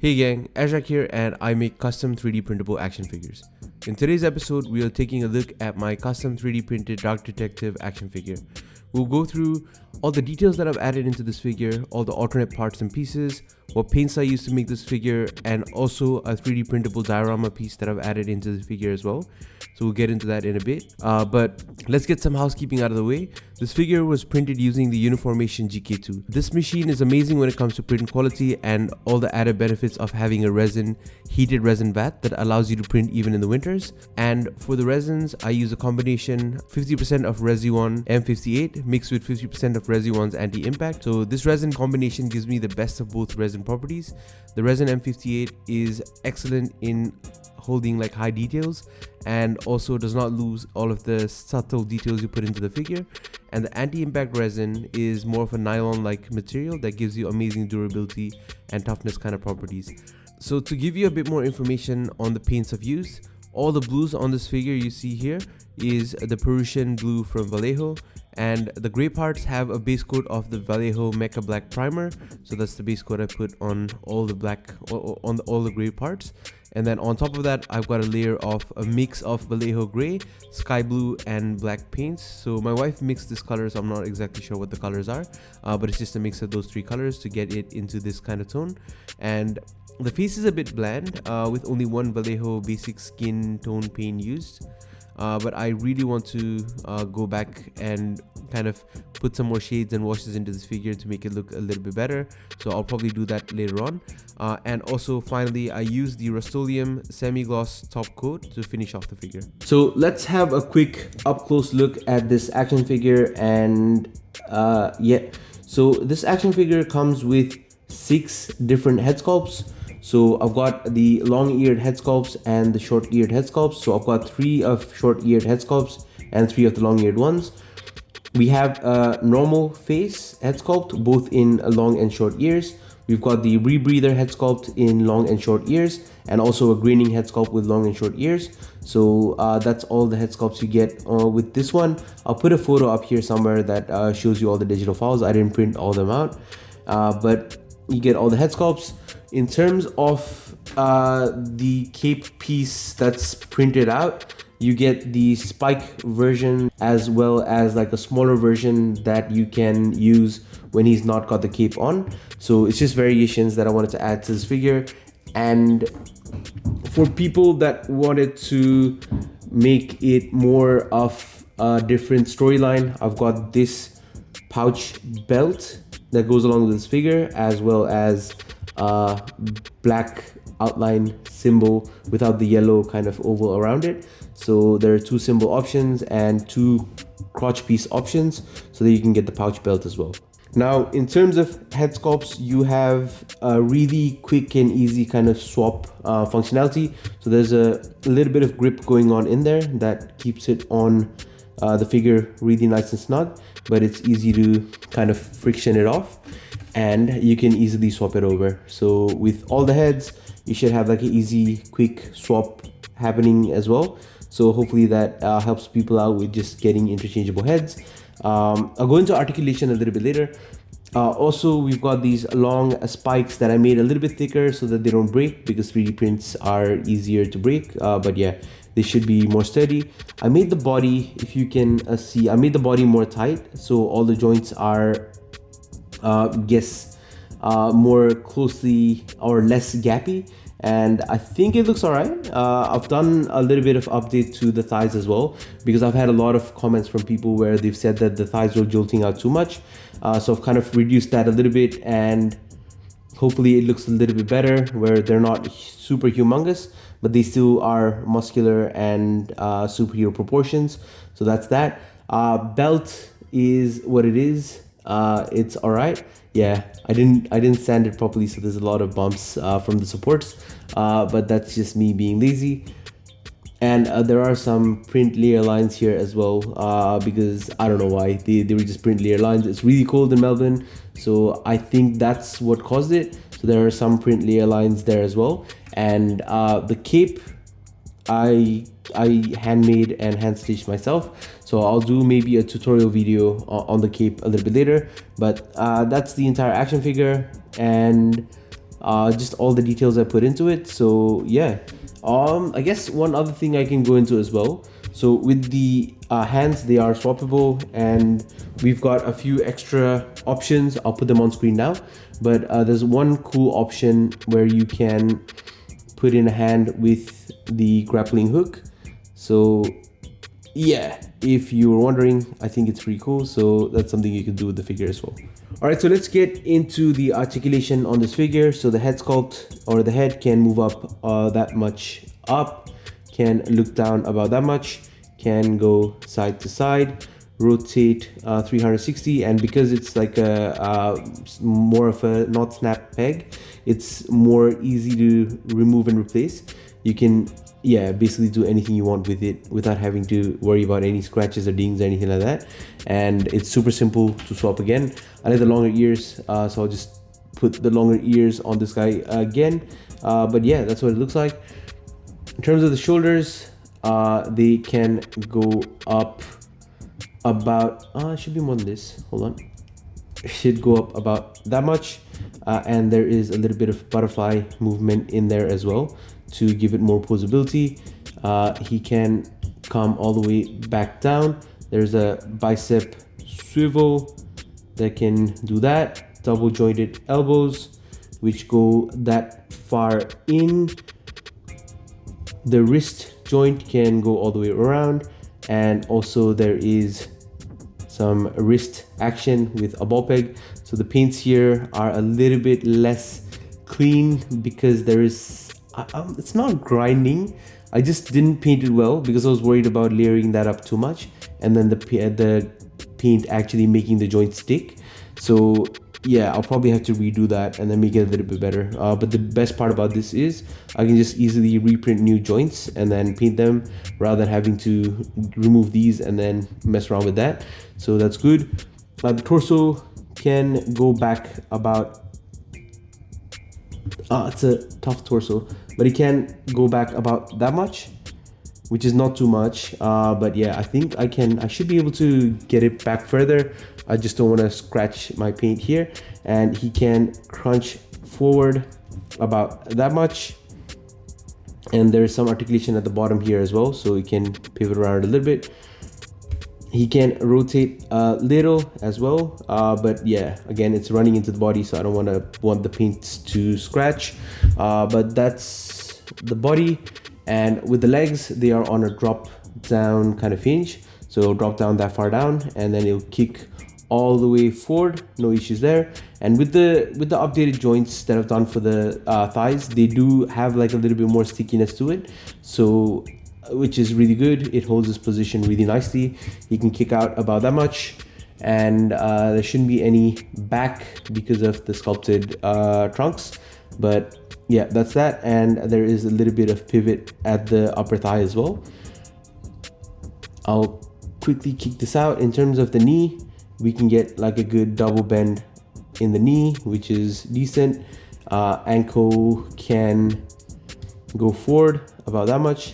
Hey gang, Azrach here and I make custom 3D printable action figures. In today's episode, we are taking a look at my custom 3D printed Dark Detective action figure. We'll go through all the details that I've added into this figure, all the alternate parts and pieces, what paints I used to make this figure, and also a 3D printable diorama piece that I've added into the figure as well. So we'll get into that in a bit. But let's get some housekeeping out of the way. This figure was printed using the Uniformation GK2. This machine is amazing when it comes to print quality and all the added benefits of having a heated resin vat that allows you to print even in the winters. And for the resins, I use a combination 50% of Resione M58 mixed with 50% of Resione's anti-impact. So this resin combination gives me the best of both resin properties. The Resin M58 is excellent in holding like high details and also does not lose all of the subtle details you put into the figure, and the anti-impact resin is more of a nylon like material that gives you amazing durability and toughness kind of properties. So to give you a bit more information on the paints I've used, all the blues on this figure you see here is the Peruvian blue from Vallejo, and the gray parts have a base coat of the Vallejo Mecha Black primer. So that's the base coat I put on all the black, on all the gray parts. And then on top of that, I've got a layer of a mix of Vallejo gray, sky blue, and black paints. So my wife mixed this color, so I'm not exactly sure what the colors are, but it's just a mix of those three colors to get it into this kind of tone. And the face is a bit bland, with only one Vallejo basic skin tone paint used. But I really want to go back and kind of put some more shades and washes into this figure to make it look a little bit better. So I'll probably do that later on. And also finally, I use the Rust-Oleum semi-gloss top coat to finish off the figure. So let's have a quick up-close look at this action figure. And so this action figure comes with 6 different head sculpts. So I've got the long-eared head sculpts and the short-eared head sculpts. So I've got 3 of short-eared head sculpts and 3 of the long-eared ones. We have a normal face head sculpt, both in long and short ears. We've got the rebreather head sculpt in long and short ears, and also a graining head sculpt with long and short ears. So that's all the head sculpts you get with this one. I'll put a photo up here somewhere that shows you all the digital files. I didn't print all them out, but you get all the head sculpts. In terms of the cape piece that's printed out, you get the spike version as well as like a smaller version that you can use when he's not got the cape on. So it's just variations that I wanted to add to this figure. And for people that wanted to make it more of a different storyline, I've got this pouch belt that goes along with this figure, as well as black outline symbol without the yellow kind of oval around it. So there are 2 symbol options and 2 crotch piece options so that you can get the pouch belt as well. Now, in terms of head sculpts, you have a really quick and easy kind of swap functionality. So there's a little bit of grip going on in there that keeps it on the figure really nice and snug, but it's easy to kind of friction it off, and you can easily swap it over. So with all the heads, you should have like an easy, quick swap happening as well. So hopefully that helps people out with just getting interchangeable heads. I'll go into articulation a little bit later. Also, we've got these long spikes that I made a little bit thicker so that they don't break, because 3D prints are easier to break. But yeah, they should be more sturdy. I made the body, if you can see, I made the body more tight, so all the joints are more closely or less gappy, and I think it looks alright. I've done a little bit of update to the thighs as well, because I've had a lot of comments from people where they've said that the thighs were jolting out too much. So I've kind of reduced that a little bit, and hopefully it looks a little bit better, where they're not super humongous, but they still are muscular and superhero proportions. So that's that. Belt is what it is. It's alright. Yeah, I didn't sand it properly, so there's a lot of bumps from the supports, but that's just me being lazy. And there are some print layer lines here as well, because I don't know why they were just print layer lines. It's really cold in Melbourne, so I think that's what caused it. So there are some print layer lines there as well. And the cape I handmade and hand stitched myself, so I'll do maybe a tutorial video on the cape a little bit later. But that's the entire action figure, and just all the details I put into it. So yeah, I guess one other thing I can go into as well. So with the hands, they are swappable, and we've got a few extra options. I'll put them on screen now, but there's one cool option where you can put in a hand with the grappling hook. So yeah, if you were wondering, I think it's pretty cool. So that's something you can do with the figure as well. All right, so let's get into the articulation on this figure. So the head sculpt, or the head, can move up that much up, can look down about that much, can go side to side, rotate 360, and because it's like a more of a not snap peg, it's more easy to remove and replace. You can basically do anything you want with it without having to worry about any scratches or dings or anything like that, and it's super simple to swap again. I like the longer ears, so I'll just put the longer ears on this guy again, but yeah, that's what it looks like. In terms of the shoulders, they can go up about it should be more than this, hold on, it should go up about that much, and there is a little bit of butterfly movement in there as well to give it more posability. He can come all the way back down. There's a bicep swivel that can do that. Double jointed elbows, which go that far in. The wrist joint can go all the way around, and also there is some wrist action with a ball peg. So the paints here are a little bit less clean because there is it's not grinding. I just didn't paint it well because I was worried about layering that up too much, and then the paint actually making the joint stick. So yeah, I'll probably have to redo that and then make it a little bit better. But the best part about this is I can just easily reprint new joints and then paint them rather than having to remove these and then mess around with that. So that's good. The torso can go back about it's a tough torso, but it can go back about that much, which is not too much, but yeah, I think I should be able to get it back further. I just don't want to scratch my paint here. And he can crunch forward about that much, and there's some articulation at the bottom here as well, so he can pivot around a little bit. He can rotate a little as well, but yeah, again, it's running into the body, so I don't want the paint to scratch. But that's the body. And with the legs, they are on a drop down kind of hinge, so it'll drop down that far down, and then it'll kick all the way forward, no issues there. And with the updated joints that I've done for the thighs, they do have like a little bit more stickiness to it, so which is really good. It holds its position really nicely. He can kick out about that much, and there shouldn't be any back because of the sculpted trunks, but yeah, that's that. And there is a little bit of pivot at the upper thigh as well. I'll quickly kick this out. In terms of the knee, we can get like a good double bend in the knee, which is decent. Ankle can go forward about that much.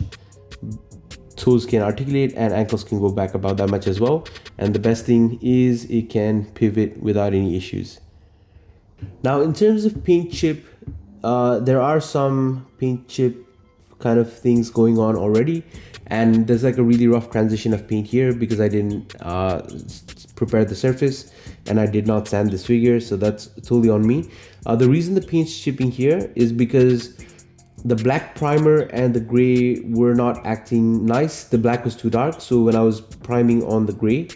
Toes can articulate, and ankles can go back about that much as well. And the best thing is it can pivot without any issues. Now, in terms of paint chip, there are some paint chip kind of things going on already, and there's like a really rough transition of paint here because I didn't prepare the surface and I did not sand this figure, so that's totally on me. The reason the paint's chipping here is because the black primer and the gray were not acting nice. The black was too dark, so when I was priming on the gray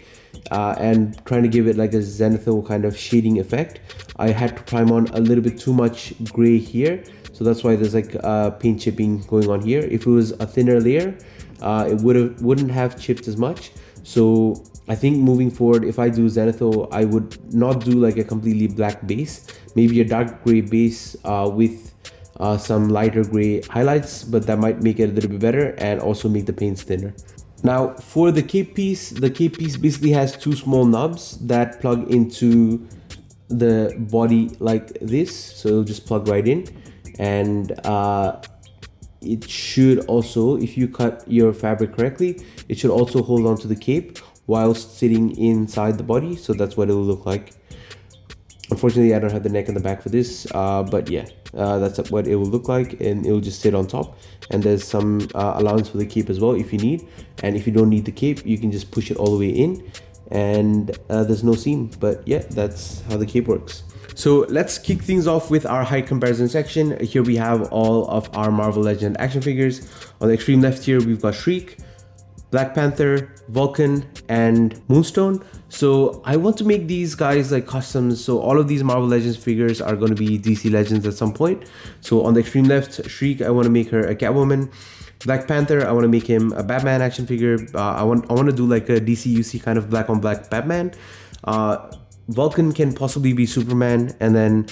and trying to give it like a zenithal kind of shading effect, I had to prime on a little bit too much gray here, so that's why there's like paint chipping going on here. If it was a thinner layer, it wouldn't have chipped as much. So I think moving forward, if I do zenithal, I would not do like a completely black base, maybe a dark gray base with some lighter gray highlights, but that might make it a little bit better and also make the paints thinner. Now for the cape piece, the cape piece basically has two small knobs that plug into the body like this, so it'll just plug right in. And it should also, if you cut your fabric correctly, it should also hold on to the cape whilst sitting inside the body, so that's what it will look like. Unfortunately, I don't have the neck and the back for this, but yeah, that's what it will look like, and it will just sit on top. And there's some allowance for the cape as well if you need. And if you don't need the cape, you can just push it all the way in, and there's no seam. But yeah, that's how the cape works. So let's kick things off with our height comparison section. Here we have all of our Marvel Legend action figures. On the extreme left here, we've got Shriek, Black Panther, Vulcan, and Moonstone. So I want to make these guys like customs. So all of these Marvel Legends figures are going to be DC Legends at some point. So on the extreme left, Shriek, I want to make her a Catwoman. Black Panther, I want to make him a Batman action figure. I want to do like a DC UC kind of black on black Batman. Vulcan can possibly be Superman, and then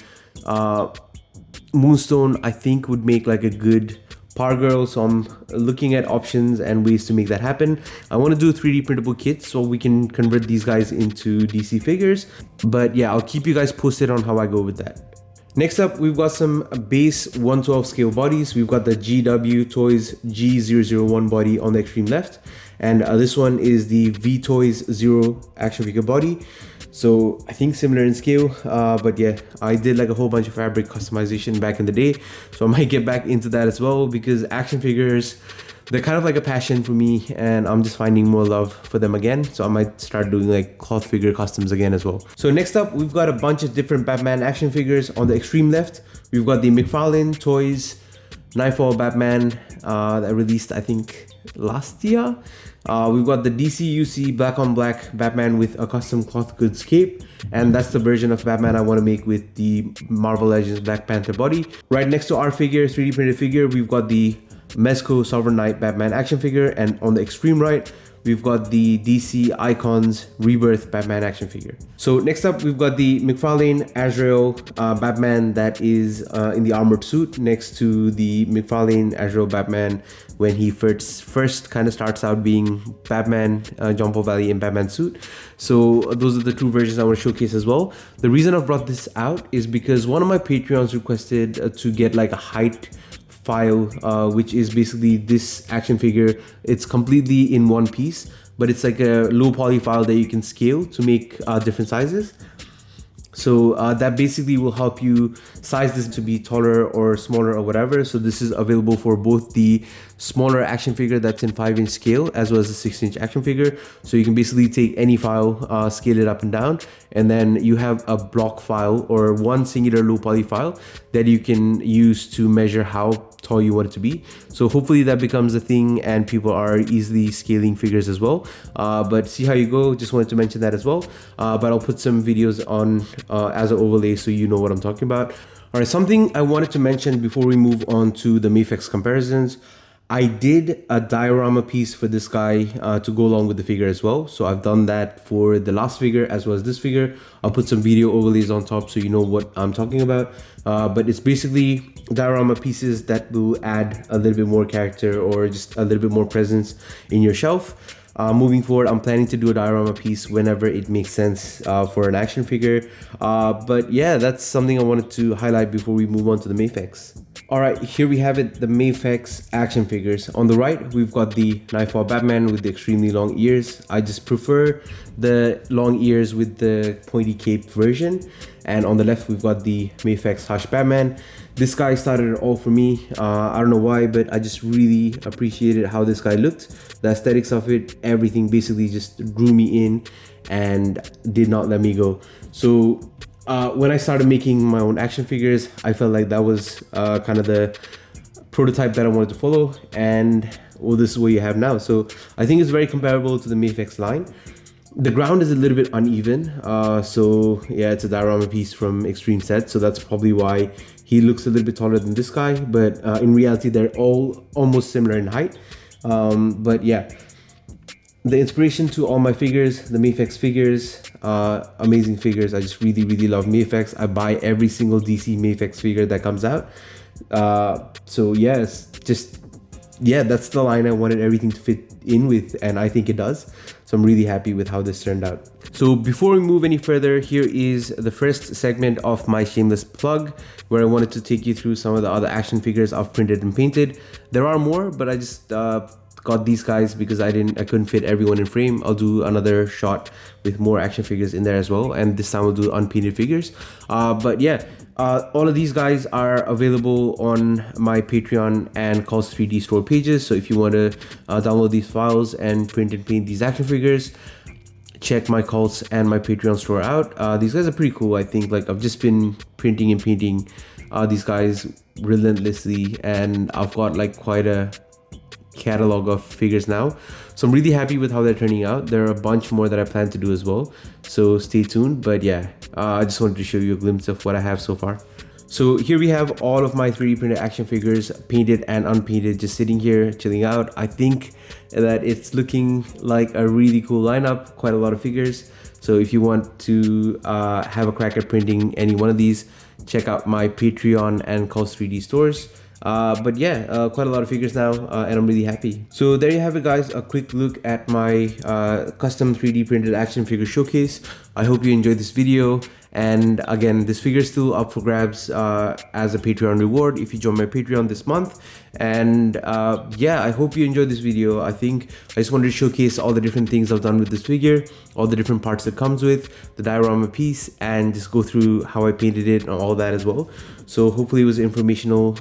Moonstone I think would make like a good Power Girl. So I'm looking at options and ways to make that happen. I want to do a 3D printable kit so we can convert these guys into DC figures. But yeah, I'll keep you guys posted on how I go with that. Next up, we've got some base 1/12 scale bodies. We've got the GW Toys G001 body on the extreme left, and this one is the V Toys 0 action figure body. So I think similar in scale, but yeah, I did like a whole bunch of fabric customization back in the day, so I might get back into that as well, because action figures, they're kind of like a passion for me, and I'm just finding more love for them again. So I might start doing like cloth figure customs again as well. So next up, we've got a bunch of different Batman action figures. On the extreme left, we've got the McFarlane Toys Nightfall Batman that released I think last year. We've got the DC UC black on black Batman with a custom cloth goods cape, and that's the version of Batman I want to make with the Marvel Legends Black Panther body. Right next to our figure, 3D printed figure, we've got the Mezco Sovereign Knight Batman action figure, and on the extreme right, we've got the DC Icons Rebirth Batman action figure. So next up, we've got the McFarlane Azrael Batman that is in the armored suit, next to the McFarlane Azrael Batman when he first kind of starts out being Batman, John Paul Valley in Batman suit. So those are the two versions I want to showcase as well. The reason I've brought this out is because one of my Patreons requested to get like a height file, which is basically this action figure. It's completely in one piece, but it's like a low poly file that you can scale to make different sizes. So that basically will help you size this to be taller or smaller or whatever. So this is available for both the smaller action figure that's in 5-inch scale as well as the 6-inch action figure. So you can basically take any file, scale it up and down, and then you have a block file or one singular low poly file that you can use to measure how tall you want it to be. So hopefully that becomes a thing and people are easily scaling figures as well. But see how you go. Just wanted to mention that as well. But I'll put some videos on as an overlay so you know what I'm talking about. All right, something I wanted to mention before we move on to the Mafex comparisons. I did a diorama piece for this guy to go along with the figure as well. So I've done that for the last figure as well as this figure. I'll put some video overlays on top so you know what I'm talking about. But it's basically diorama pieces that will add a little bit more character or just a little bit more presence in your shelf. Moving forward, I'm planning to do a diorama piece whenever it makes sense for an action figure. But yeah, that's something I wanted to highlight before we move on to the Mafex. Alright, here we have it, the Mafex action figures. On the right, we've got the Nightfall Batman with the extremely long ears. I just prefer the long ears with the pointy cape version. And on the left, we've got the Mafex Hush Batman. This guy started it all for me. I don't know why, but I just really appreciated how this guy looked. The aesthetics of it, everything basically just drew me in and did not let me go. So when I started making my own action figures, I felt like that was kind of the prototype that I wanted to follow, and well, this is what you have now. So I think it's very comparable to the Mafex line. The ground is a little bit uneven, so yeah, it's a diorama piece from Extreme Set, so that's probably why he looks a little bit taller than this guy, but in reality they're all almost similar in height. But yeah, the inspiration to all my figures, the Mafex figures, amazing figures. I just really love Mafex. I buy every single DC Mafex figure that comes out. So yes, yeah, that's the line I wanted everything to fit in with, and I think it does. So I'm really happy with how this turned out. So before we move any further, here is the first segment of my shameless plug, where I wanted to take you through some of the other action figures I've printed and painted. There are more, but I just got these guys because I couldn't fit everyone in frame. I'll do another shot with more action figures in there as well, and this time we'll do unpainted figures. But yeah, all of these guys are available on my Patreon and Calls 3D store pages. So if you want to download these files and print and paint these action figures, check my Calls and my Patreon store out. These guys are pretty cool. I think like I've just been printing and painting these guys relentlessly, and I've got like quite a catalog of figures now, so I'm really happy with how they're turning out. There are a bunch more that I plan to do as well, so stay tuned. But yeah, I just wanted to show you a glimpse of what I have so far. So here we have all of my 3D printed action figures, painted and unpainted, just sitting here chilling out. I think that it's looking like a really cool lineup, quite a lot of figures. So if you want to have a crack at printing any one of these, check out my Patreon and Calls 3D stores. But yeah, quite a lot of figures now, and I'm really happy. So there you have it, guys, a quick look at my custom 3D printed action figure showcase. I hope you enjoyed this video. And again, this figure is still up for grabs as a Patreon reward if you join my Patreon this month. And yeah, I hope you enjoyed this video. I think I just wanted to showcase all the different things I've done with this figure, all the different parts it comes with, the diorama piece, and just go through how I painted it and all that as well. So hopefully it was informational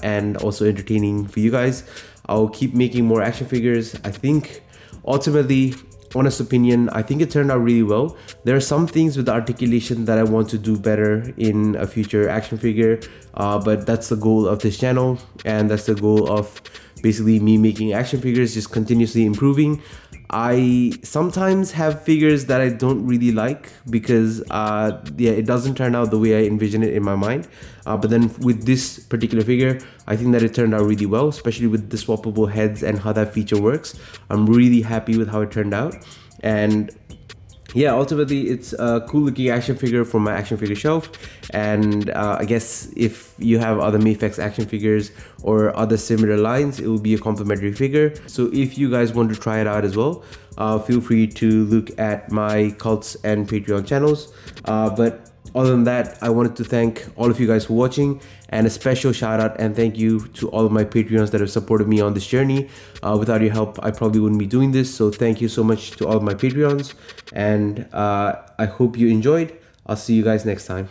and also entertaining for you guys. I'll keep making more action figures. I think ultimately, honest opinion, I think it turned out really well. There are some things with the articulation that I want to do better in a future action figure, but that's the goal of this channel, and that's the goal of basically me making action figures, just continuously improving. I sometimes have figures that I don't really like because yeah, it doesn't turn out the way I envision it in my mind, but then with this particular figure, I think that it turned out really well, especially with the swappable heads and how that feature works. I'm really happy with how it turned out. And yeah, ultimately it's a cool looking action figure for my action figure shelf. And I guess if you have other Mayfex action figures or other similar lines, it will be a complimentary figure. So if you guys want to try it out as well, feel free to look at my Cults and Patreon channels. But other than that, I wanted to thank all of you guys for watching, and a special shout out and thank you to all of my Patreons that have supported me on this journey. Without your help, I probably wouldn't be doing this. So thank you so much to all of my Patreons, and I hope you enjoyed. I'll see you guys next time.